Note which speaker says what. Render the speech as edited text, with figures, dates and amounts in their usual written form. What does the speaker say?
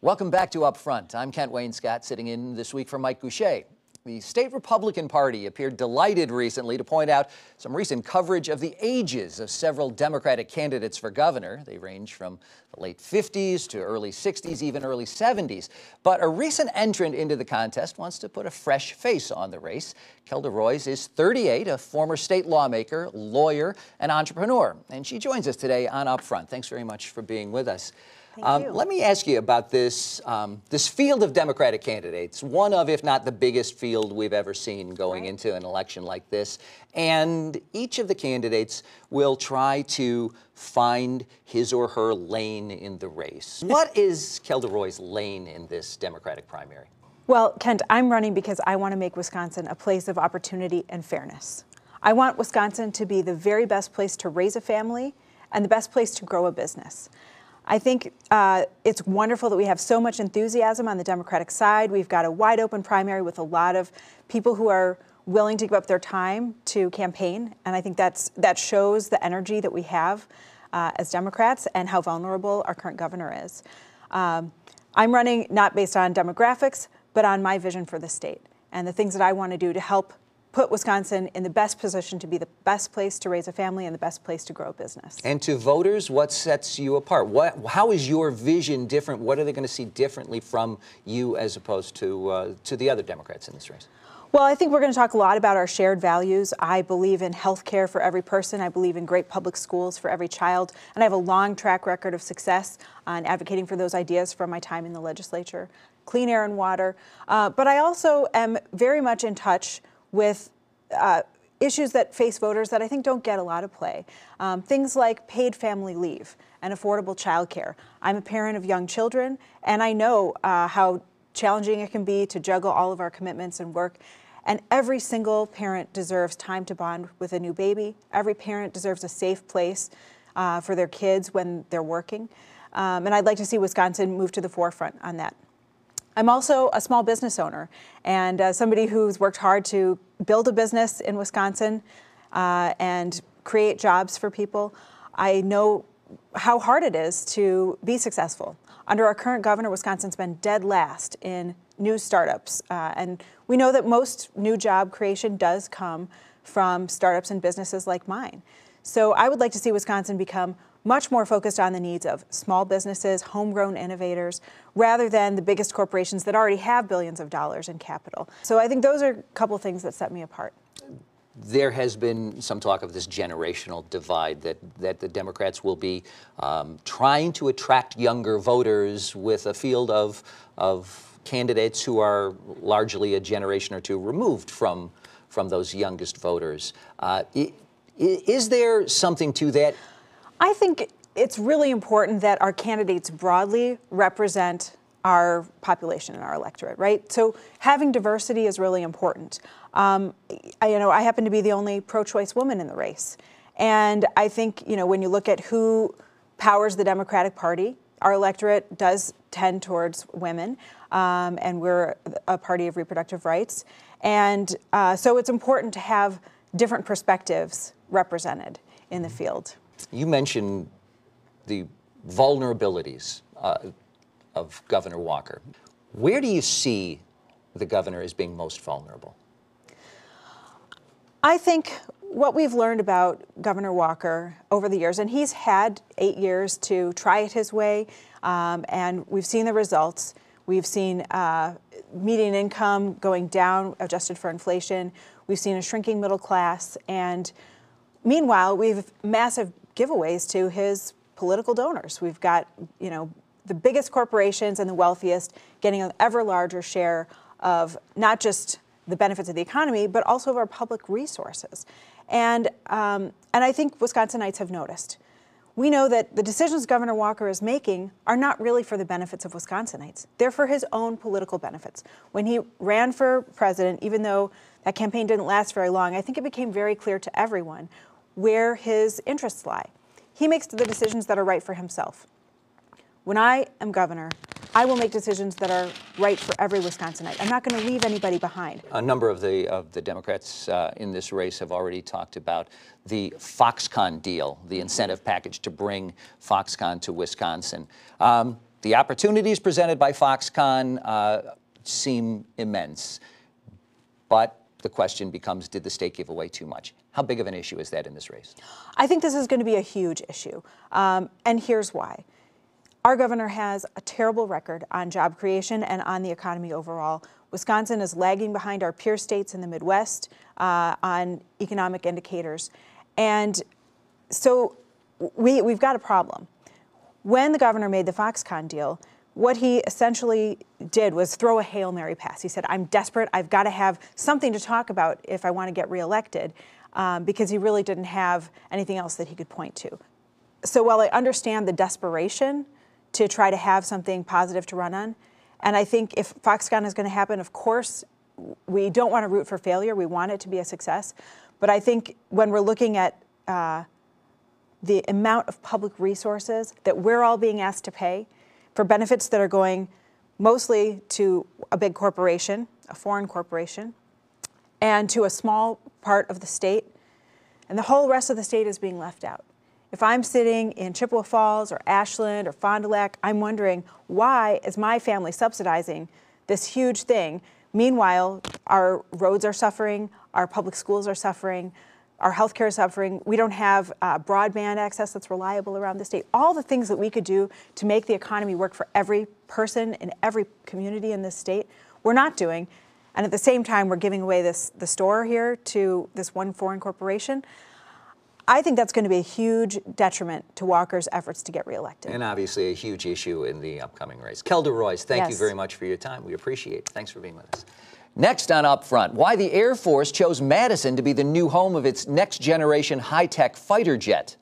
Speaker 1: Welcome back to Up Front. I'm Kent Wayne-Scott, sitting in this week for Mike Goucher. The state Republican Party appeared delighted recently to point out some recent coverage of the ages of several Democratic candidates for governor. They range from the late 50s to early 60s, even early 70s. But a recent entrant into the contest wants to put a fresh face on the race. Kelda Roys is 38, a former state lawmaker, lawyer, and entrepreneur. And she joins us today on Up Front. Thanks very much for being with us.
Speaker 2: Thank you.
Speaker 1: Let me ask you about this field of Democratic candidates, one of, if not the biggest field we've ever seen going into an election like this. And each of the candidates will try to find his or her lane in the race. What is Kelda Roys' lane in this Democratic primary?
Speaker 2: Well, Kent, I'm running because I want to make Wisconsin a place of opportunity and fairness. I want Wisconsin to be the very best place to raise a family and the best place to grow a business. I think it's wonderful that we have so much enthusiasm on the Democratic side. We've got a wide open primary with a lot of people who are willing to give up their time to campaign. And I think that shows the energy that we have as Democrats and how vulnerable our current governor is. I'm running not based on demographics, but on my vision for the state and the things that I want to do to help put Wisconsin in the best position to be the best place to raise a family and the best place to grow a business.
Speaker 1: And to voters, what sets you apart? How is your vision different? What are they going to see differently from you as opposed to the other Democrats in this race?
Speaker 2: Well, I think we're going to talk a lot about our shared values. I believe in health care for every person. I believe in great public schools for every child. And I have a long track record of success on advocating for those ideas from my time in the legislature. Clean air and water. But I also am very much in touch with issues that face voters that I think don't get a lot of play. Things like paid family leave and affordable childcare. I'm a parent of young children, and I know how challenging it can be to juggle all of our commitments and work. And every single parent deserves time to bond with a new baby. Every parent deserves a safe place for their kids when they're working. And I'd like to see Wisconsin move to the forefront on that. I'm also a small business owner and somebody who's worked hard to build a business in Wisconsin and create jobs for people. I know how hard it is to be successful. Under our current governor, Wisconsin's been dead last in new startups. And we know that most new job creation does come from startups and businesses like mine. So I would like to see Wisconsin become much more focused on the needs of small businesses, homegrown innovators, rather than the biggest corporations that already have billions of dollars in capital. So I think those are a couple of things that set me apart.
Speaker 1: There has been some talk of this generational divide that the Democrats will be trying to attract younger voters with a field of candidates who are largely a generation or two removed from those youngest voters. Is there something to that?
Speaker 2: I think it's really important that our candidates broadly represent our population and our electorate, right? So having diversity is really important. I happen to be the only pro-choice woman in the race. And I think, when you look at who powers the Democratic Party, our electorate does tend towards women, and we're a party of reproductive rights. And so it's important to have different perspectives represented in the field.
Speaker 1: You mentioned the vulnerabilities of Governor Walker. Where do you see the governor as being most vulnerable?
Speaker 2: I think what we've learned about Governor Walker over the years, and he's had 8 years to try it his way, and we've seen the results. We've seen median income going down, adjusted for inflation. We've seen a shrinking middle class, and meanwhile, we've massive giveaways to his political donors. We've got, the biggest corporations and the wealthiest getting an ever larger share of not just the benefits of the economy, but also of our public resources. And I think Wisconsinites have noticed. We know that the decisions Governor Walker is making are not really for the benefits of Wisconsinites. They're for his own political benefits. When he ran for president, even though that campaign didn't last very long, I think it became very clear to everyone where his interests lie. He makes the decisions that are right for himself. When I am governor, I will make decisions that are right for every Wisconsinite. I'm not going to leave anybody behind.
Speaker 1: A number of the Democrats in this race have already talked about the Foxconn deal, the incentive package to bring Foxconn to Wisconsin. The opportunities presented by Foxconn seem immense, but the question becomes, did the state give away too much? How big of an issue is that in this race?
Speaker 2: I think this is going to be a huge issue, and here's why. Our governor has a terrible record on job creation and on the economy overall. Wisconsin is lagging behind our peer states in the Midwest on economic indicators. And so we've got a problem. When the governor made the Foxconn deal, what he essentially did was throw a Hail Mary pass. He said, I'm desperate. I've got to have something to talk about if I want to get reelected, because he really didn't have anything else that he could point to. So while I understand the desperation to try to have something positive to run on, and I think if Foxconn is going to happen, of course, we don't want to root for failure. We want it to be a success. But I think when we're looking at the amount of public resources that we're all being asked to pay for benefits that are going mostly to a big corporation, a foreign corporation, and to a small part of the state, and the whole rest of the state is being left out. If I'm sitting in Chippewa Falls or Ashland or Fond du Lac, I'm wondering, why is my family subsidizing this huge thing? Meanwhile, our roads are suffering, our public schools are suffering, our healthcare is suffering. We don't have broadband access that's reliable around the state. All the things that we could do to make the economy work for every person in every community in this state, we're not doing. And at the same time, we're giving away the store here to this one foreign corporation. I think that's going to be a huge detriment to Walker's efforts to get reelected.
Speaker 1: And obviously a huge issue in the upcoming race. Kelda Roys, thank you
Speaker 2: Yes.
Speaker 1: very much for your time. We appreciate it. Thanks for being with us. Next on Upfront, why the Air Force chose Madison to be the new home of its next-generation high-tech fighter jet.